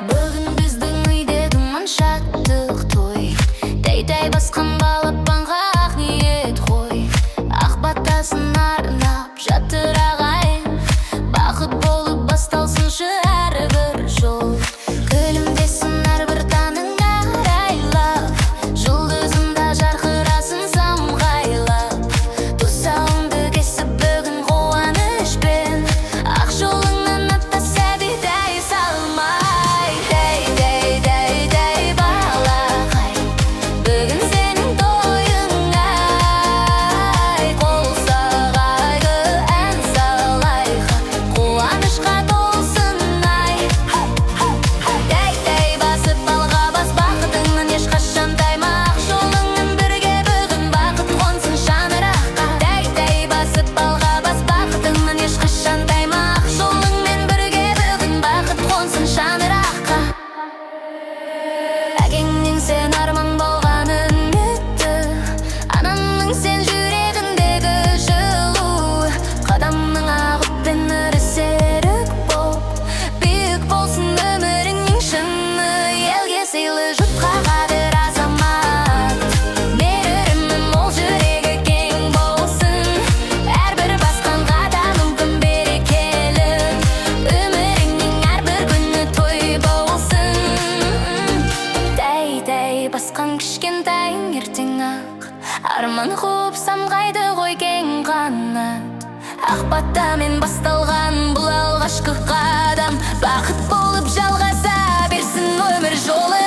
Бүгін біздің үйде думан шаттық той, тәй-тәй басқан балапанға ақ ниет қой. Ақ батасын арнап жатыр ағайын, бақыт болып басталсыншы әрбір жол. Күлімдесін әрбір таның арайлап, жұлдызында жарқырасын самғайлап. Тұсауыңды кесіп бүгін қуанышпен, ақ жолыңнан атта сәбидай салмай. Дәй балақай, бүгін сенің тойың ай. Қол сағайды ән салайық, қуанышқа толсын ай. Дәй басып алға бас, бақытыңнан ешқашан тайма. Ақ жолыңмен бірге бүгін бақыт қонсын шаңыраққа. Дәй басып алға бас, бақытыңнан ешқашан тайма. Ақ жолыңмен бірге бүгін бақыт қонсын шаңыраққа. Әкеңнен сен арман болған үмітті, анаңның сен жүрегіндегі жылу. Қадамың ағып пен ірі серік боп, биік болсын өміріңнің шыны. Елге сыйлы жұртқа қадір азамат, мейірімі мол жүрегі кең болсын. Әрбір басқан қадамың күн берекелі, өміріңнің әрбір күні той болсын. Дәй басқан кішкентайың ертең ақ арман қуып самғайды ғой кең қанат. Ақ батамен басталған бұл алғашқы қадам, бақыт болып жалғаса берсін өмір жолы.